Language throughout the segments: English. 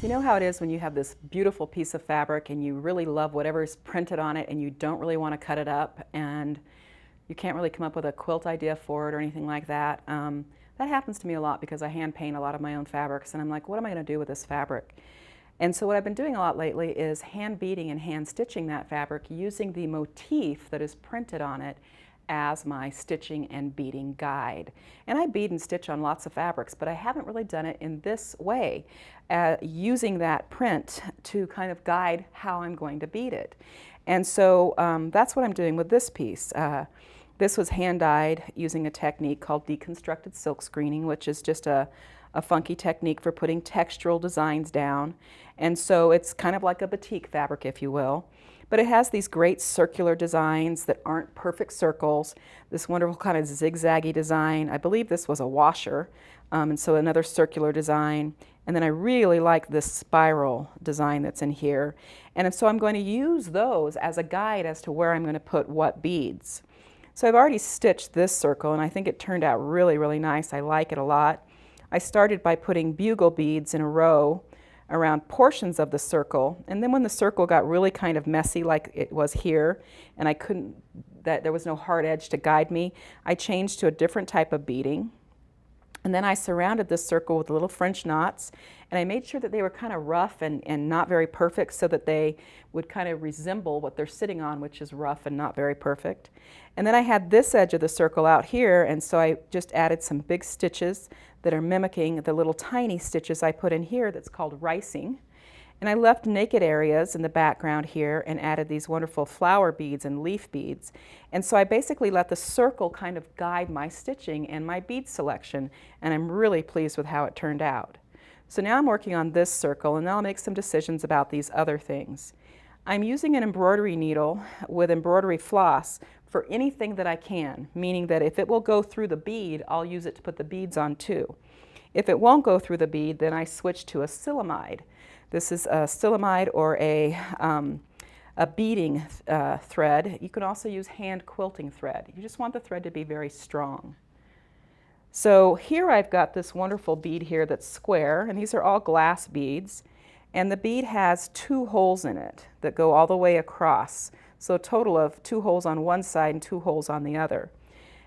You know how it is when you have this beautiful piece of fabric and you really love whatever is printed on it and you don't really want to cut it up and you can't really come up with a quilt idea for it or anything like that. That happens to me a lot because I hand paint a lot of my own fabrics and I'm like, what am I going to do with this fabric? And so what I've been doing a lot lately is hand beading and hand stitching that fabric using the motif that is printed on it as my stitching and beading guide. And I bead and stitch on lots of fabrics, but I haven't really done it in this way, using that print to kind of guide how I'm going to bead it. And so that's what I'm doing with this piece. This was hand dyed using a technique called deconstructed silk screening, which is just a funky technique for putting textural designs down. And so it's kind of like a batik fabric, if you will. But it has these great circular designs that aren't perfect circles, this wonderful kind of zigzaggy design. I believe this was a washer, and so another circular design. And then I really like this spiral design that's in here. And so I'm going to use those as a guide as to where I'm going to put what beads. So I've already stitched this circle, and I think it turned out really, really nice. I like it a lot. I started by putting bugle beads in a row around portions of the circle, and then when the circle got really kind of messy like it was here, and I couldn't, there was no hard edge to guide me, I changed to a different type of beading. And then I surrounded this circle with little French knots, and I made sure that they were kind of rough and not very perfect so that they would kind of resemble what they're sitting on, which is rough and not very perfect. And then I had this edge of the circle out here, and so I just added some big stitches that are mimicking the little tiny stitches I put in here that's called ricing. And I left naked areas in the background here and added these wonderful flower beads and leaf beads. And so I basically let the circle kind of guide my stitching and my bead selection, and I'm really pleased with how it turned out. So now I'm working on this circle, and then I'll make some decisions about these other things. I'm using an embroidery needle with embroidery floss for anything that I can, meaning that if it will go through the bead, I'll use it to put the beads on too. If it won't go through the bead, then I switch to a silamide. This is a silamide or a beading thread. You can also use hand quilting thread. You just want the thread to be very strong. So here I've got this wonderful bead here that's square, and these are all glass beads. And the bead has 2 holes in it that go all the way across. So a total of 2 holes on one side and 2 holes on the other.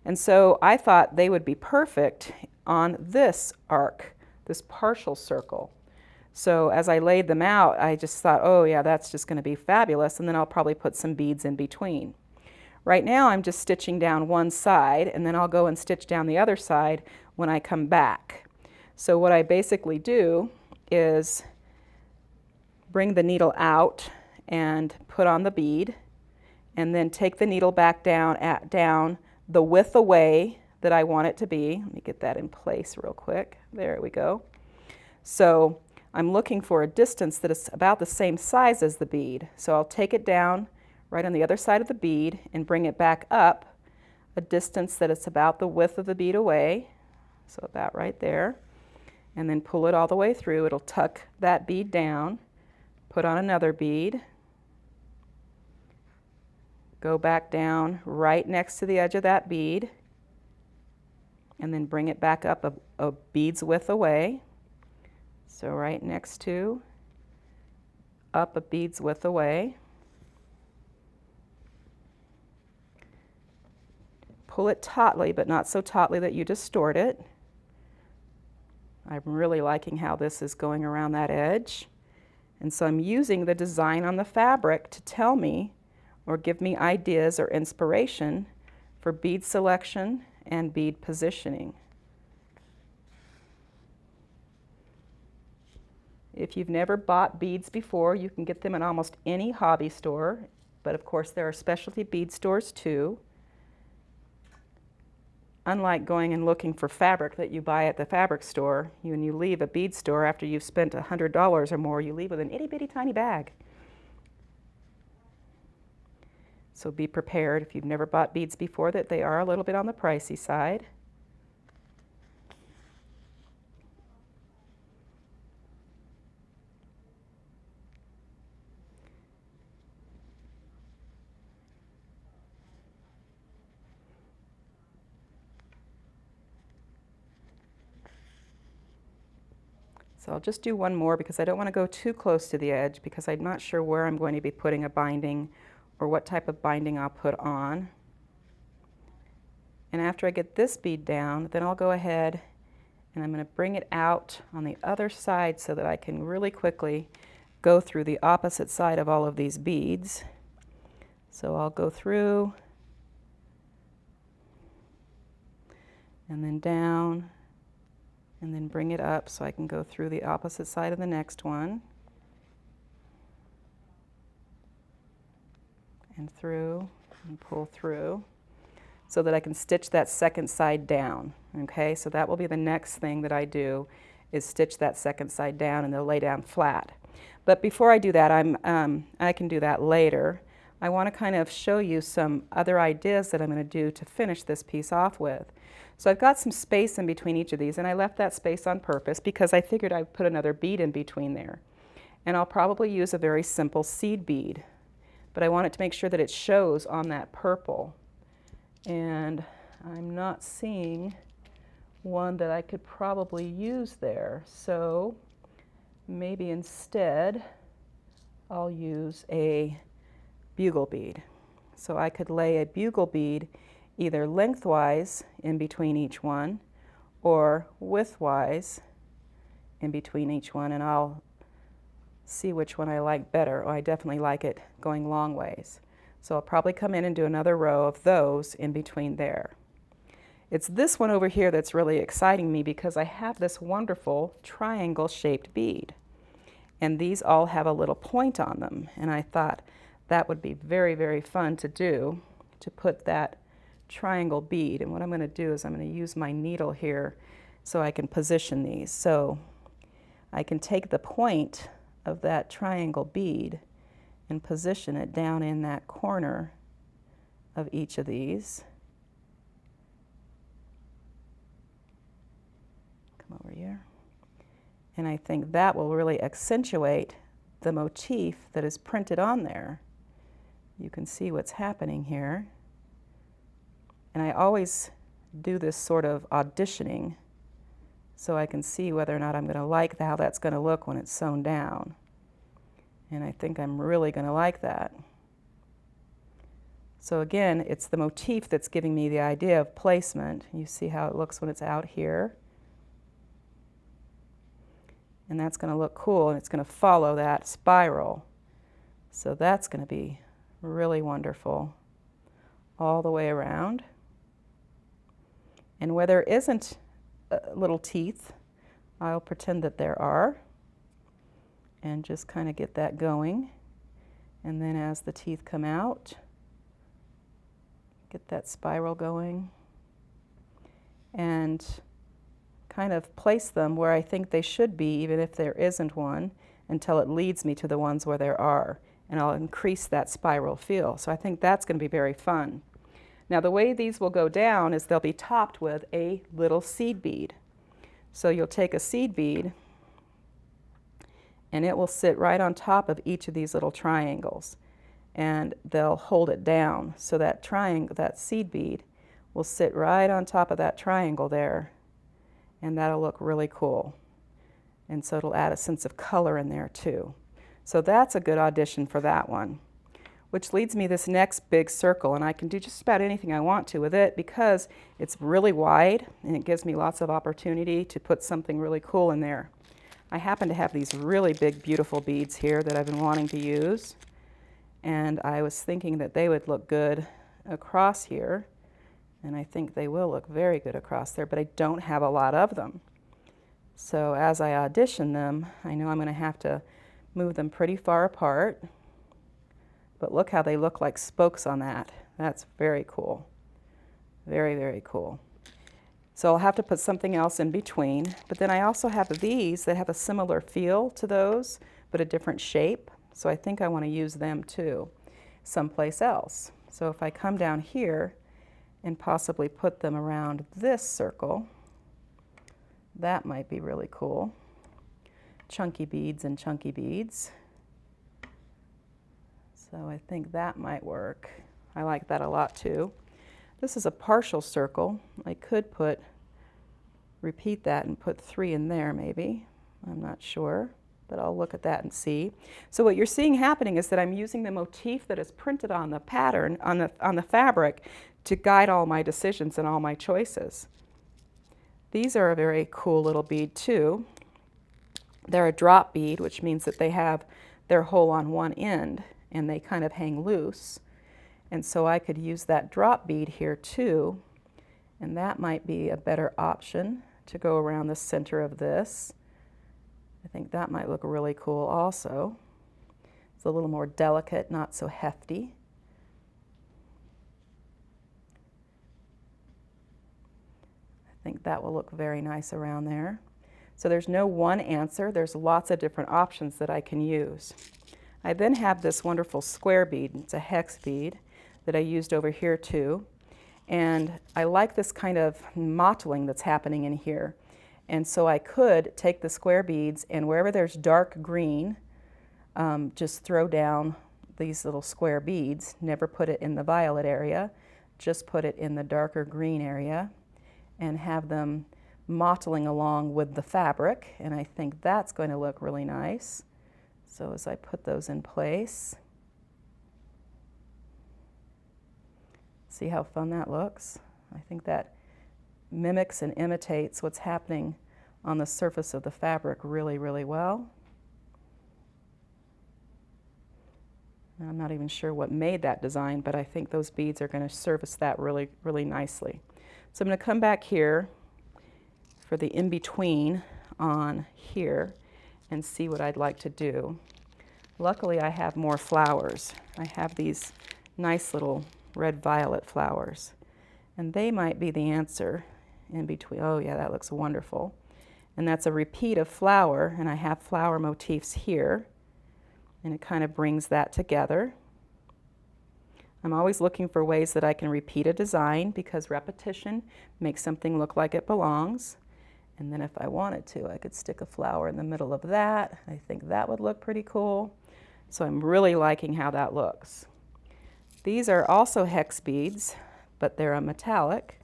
And so I thought they would be perfect on this arc, this partial circle. So as I laid them out, I just thought, oh yeah, that's just going to be fabulous, and then I'll probably put some beads in between. Right now I'm just stitching down one side, and then I'll go and stitch down the other side when I come back. So what I basically do is bring the needle out and put on the bead, and then take the needle back down the width away that I want it to be. Let me get that in place real quick. There we go. So I'm looking for a distance that is about the same size as the bead. So I'll take it down right on the other side of the bead and bring it back up a distance that is about the width of the bead away. So about right there. And then pull it all the way through. It'll tuck that bead down. Put on another bead. Go back down right next to the edge of that bead. And then bring it back up a bead's width away. So right next to, up a bead's width away. Pull it tautly, but not so tautly that you distort it. I'm really liking how this is going around that edge. And so I'm using the design on the fabric to tell me or give me ideas or inspiration for bead selection and bead positioning. If you've never bought beads before, you can get them in almost any hobby store, but of course there are specialty bead stores too. Unlike going and looking for fabric that you buy at the fabric store, when you leave a bead store after you've spent $100 or more, you leave with an itty-bitty tiny bag. So be prepared if you've never bought beads before that they are a little bit on the pricey side. So So I'll just do one more because I don't want to go too close to the edge because I'm not sure where I'm going to be putting a binding or what type of binding I'll put on. And after I get this bead down, then I'll go ahead and I'm going to bring it out on the other side so that I can really quickly go through the opposite side of all of these beads. So I'll go through and then down and then bring it up so I can go through the opposite side of the next one and through and pull through so that I can stitch that second side down. Okay, so that will be the next thing that I do, is stitch that second side down and they'll lay down flat. But before I do that, I can do that later. I want to kind of show you some other ideas that I'm going to do to finish this piece off with. So I've got some space in between each of these, and I left that space on purpose because I figured I'd put another bead in between there. And I'll probably use a very simple seed bead, but I want it to make sure that it shows on that purple. And I'm not seeing one that I could probably use there, so maybe instead I'll use a bugle bead. So I could lay a bugle bead either lengthwise in between each one or widthwise in between each one, and I'll see which one I like better. Oh, I definitely like it going long ways. So I'll probably come in and do another row of those in between there. It's this one over here that's really exciting me because I have this wonderful triangle shaped bead. And these all have a little point on them. And I thought that would be very, very fun to do, to put that triangle bead. And what I'm going to do is I'm going to use my needle here so I can position these. So I can take the point of that triangle bead and position it down in that corner of each of these. Come over here. And I think that will really accentuate the motif that is printed on there. You can see what's happening here. And I always do this sort of auditioning so I can see whether or not I'm going to like how that's going to look when it's sewn down. And I think I'm really going to like that. So again, it's the motif that's giving me the idea of placement. You see how it looks when it's out here. And that's going to look cool, and it's going to follow that spiral. So that's going to be really wonderful all the way around. And where there isn't little teeth, I'll pretend that there are, and just kind of get that going. And then as the teeth come out, get that spiral going and kind of place them where I think they should be, even if there isn't one, until it leads me to the ones where there are. And I'll increase that spiral feel. So I think that's going to be very fun. Now the way these will go down is they'll be topped with a little seed bead. So you'll take a seed bead and it will sit right on top of each of these little triangles, and they'll hold it down. So that triangle, that seed bead, will sit right on top of that triangle there, and that'll look really cool. And so it'll add a sense of color in there too. So that's a good audition for that one. Which leads me this next big circle, and I can do just about anything I want to with it because it's really wide and it gives me lots of opportunity to put something really cool in there. I happen to have these really big, beautiful beads here that I've been wanting to use, and I was thinking that they would look good across here, and I think they will look very good across there, but I don't have a lot of them. So as I audition them, I know I'm going to have to move them pretty far apart, but look how they look like spokes on that. That's very cool. Very, very cool. So I'll have to put something else in between, but then I also have these that have a similar feel to those, but a different shape. So I think I want to use them too, someplace else. So if I come down here and possibly put them around this circle, that might be really cool. Chunky beads and chunky beads. So I think that might work. I like that a lot too. This is a partial circle. I could repeat that and put 3 in there maybe. I'm not sure, but I'll look at that and see. So what you're seeing happening is that I'm using the motif that is printed on the pattern, on the fabric, to guide all my decisions and all my choices. These are a very cool little bead too. They're a drop bead, which means that they have their hole on one end and they kind of hang loose. And so I could use that drop bead here too, and that might be a better option to go around the center of this. I think that might look really cool also. It's a little more delicate, not so hefty. I think that will look very nice around there. So there's no one answer. There's lots of different options that I can use. I then have this wonderful square bead. It's a hex bead that I used over here too. And I like this kind of mottling that's happening in here. And so I could take the square beads and wherever there's dark green, just throw down these little square beads. Never put it in the violet area, just put it in the darker green area and have them mottling along with the fabric. And I think that's going to look really nice. So as I put those in place, see how fun that looks? I think that mimics and imitates what's happening on the surface of the fabric really, really well. And I'm not even sure what made that design, but I think those beads are going to service that really, really nicely. So I'm going to come back here for the in-between on here and see what I'd like to do. Luckily, I have more flowers. I have these nice little red-violet flowers, and they might be the answer in between. Oh yeah, that looks wonderful. And that's a repeat of flower, and I have flower motifs here, and it kind of brings that together. I'm always looking for ways that I can repeat a design because repetition makes something look like it belongs. And then if I wanted to, I could stick a flower in the middle of that. I think that would look pretty cool. So I'm really liking how that looks. These are also hex beads, but they're a metallic,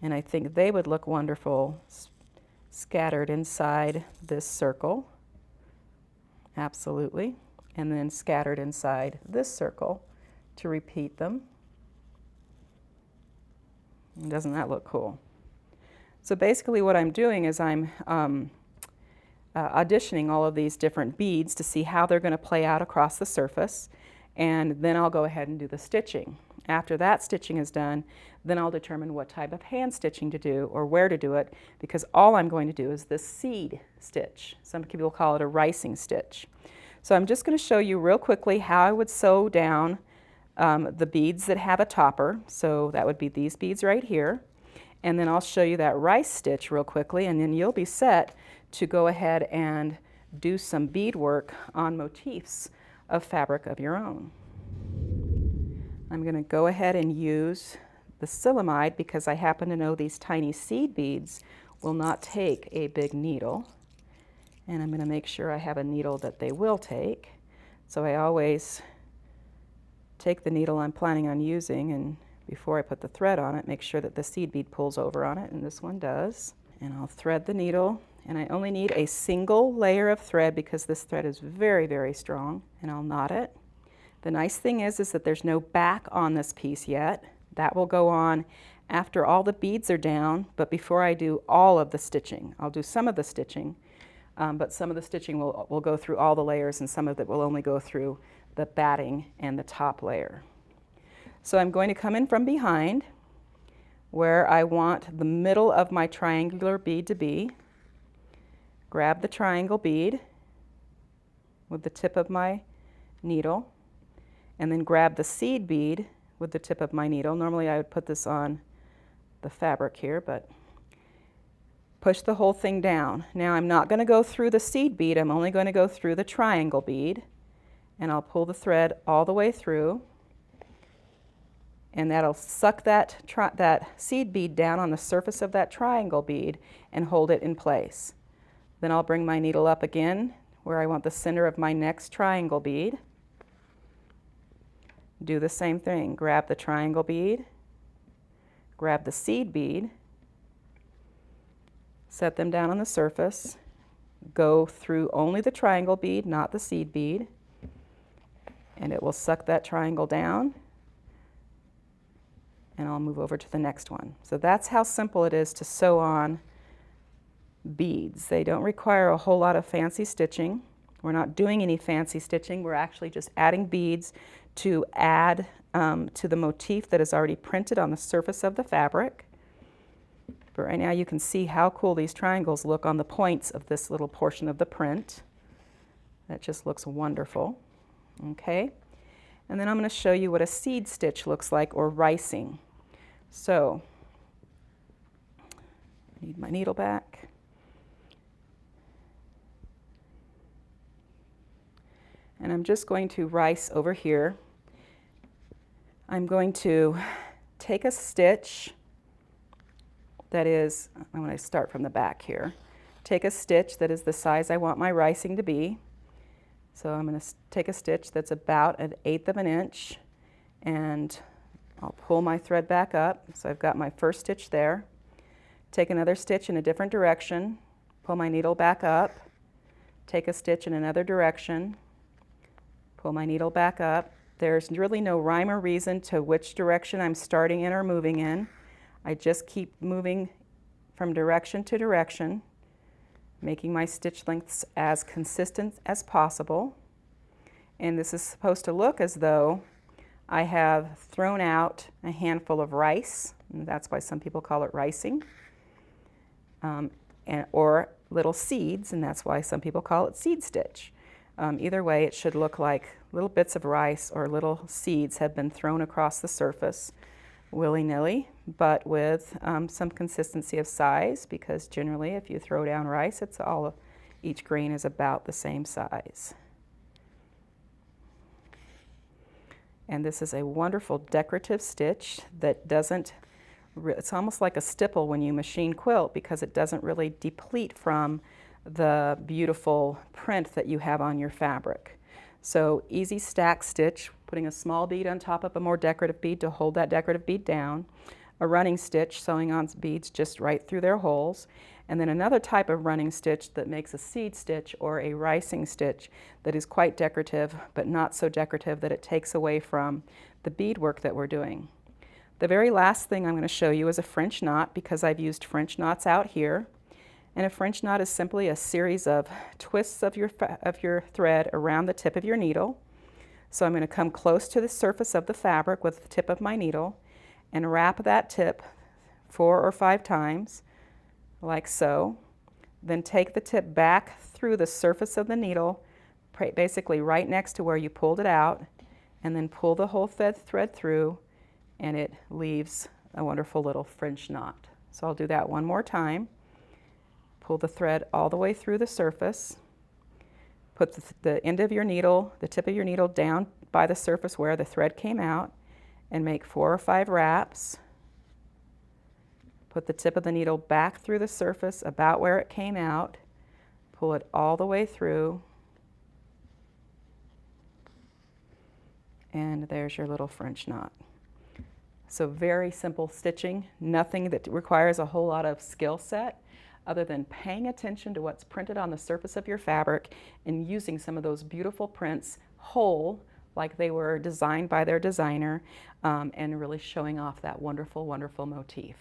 and I think they would look wonderful scattered inside this circle. Absolutely. And then scattered inside this circle to repeat them. And doesn't that look cool? So basically what I'm doing is I'm auditioning all of these different beads to see how they're going to play out across the surface, and then I'll go ahead and do the stitching. After that stitching is done, then I'll determine what type of hand stitching to do or where to do it, because all I'm going to do is this seed stitch. Some people call it a ricing stitch. So I'm just going to show you real quickly how I would sew down the beads that have a topper. So that would be these beads right here. And then I'll show you that rice stitch real quickly, and then you'll be set to go ahead and do some bead work on motifs of fabric of your own. I'm going to go ahead and use the silamide because I happen to know these tiny seed beads will not take a big needle. And I'm going to make sure I have a needle that they will take. So I always take the needle I'm planning on using, and before I put the thread on it, make sure that the seed bead pulls over on it, and this one does. And I'll thread the needle, and I only need a single layer of thread because this thread is very, very strong, and I'll knot it. The nice thing is that there's no back on this piece yet. That will go on after all the beads are down, but before I do all of the stitching. I'll do some of the stitching, but some of the stitching will go through all the layers, and some of it will only go through the batting and the top layer. So I'm going to come in from behind where I want the middle of my triangular bead to be. Grab the triangle bead with the tip of my needle, and then grab the seed bead with the tip of my needle. Normally I would put this on the fabric here, but push the whole thing down. Now I'm not going to go through the seed bead, I'm only going to go through the triangle bead, and I'll pull the thread all the way through, and that'll suck that seed bead down on the surface of that triangle bead and hold it in place. Then I'll bring my needle up again where I want the center of my next triangle bead. Do the same thing. Grab the triangle bead, grab the seed bead, set them down on the surface, go through only the triangle bead, not the seed bead, and it will suck that triangle down, and I'll move over to the next one. So that's how simple it is to sew on beads. They don't require a whole lot of fancy stitching. We're not doing any fancy stitching. We're actually just adding beads to add to the motif that is already printed on the surface of the fabric. But right now you can see how cool these triangles look on the points of this little portion of the print. That just looks wonderful. Okay, and then I'm going to show you what a seed stitch looks like, or ricing. So, I need my needle back. And I'm just going to rice over here. I'm going to take a stitch that is, I'm going to start from the back here. Take a stitch that is the size I want my ricing to be. So I'm going to take a stitch that's about 1/8 of an inch, and I'll pull my thread back up. So I've got my first stitch there. Take another stitch in a different direction, pull my needle back up, take a stitch in another direction, pull my needle back up. There's really no rhyme or reason to which direction I'm starting in or moving in. I just keep moving from direction to direction, making my stitch lengths as consistent as possible. And this is supposed to look as though I have thrown out a handful of rice, and that's why some people call it ricing, or little seeds, and that's why some people call it seed stitch. Either way, it should look like little bits of rice or little seeds have been thrown across the surface willy-nilly, but with some consistency of size, because generally if you throw down rice, each grain is about the same size. And this is a wonderful decorative stitch that doesn't, it's almost like a stipple when you machine quilt, because it doesn't really deplete from the beautiful print that you have on your fabric. So easy stack stitch, putting a small bead on top of a more decorative bead to hold that decorative bead down, a running stitch, sewing on beads just right through their holes, and then another type of running stitch that makes a seed stitch or a ricing stitch that is quite decorative, but not so decorative that it takes away from the beadwork that we're doing. The very last thing I'm going to show you is a French knot, because I've used French knots out here. And a French knot is simply a series of twists of your thread around the tip of your needle. So I'm going to come close to the surface of the fabric with the tip of my needle and wrap that tip 4 or 5 times, like so. Then take the tip back through the surface of the needle, basically right next to where you pulled it out, and then pull the whole thread through, and it leaves a wonderful little French knot. So I'll do that one more time. Pull the thread all the way through the surface. Put the end of your needle, the tip of your needle, down by the surface where the thread came out, and make 4 or 5 wraps. Put the tip of the needle back through the surface about where it came out. Pull it all the way through. And there's your little French knot. So very simple stitching, nothing that requires a whole lot of skill set, other than paying attention to what's printed on the surface of your fabric and using some of those beautiful prints whole, like they were designed by their designer, and really showing off that wonderful, wonderful motif.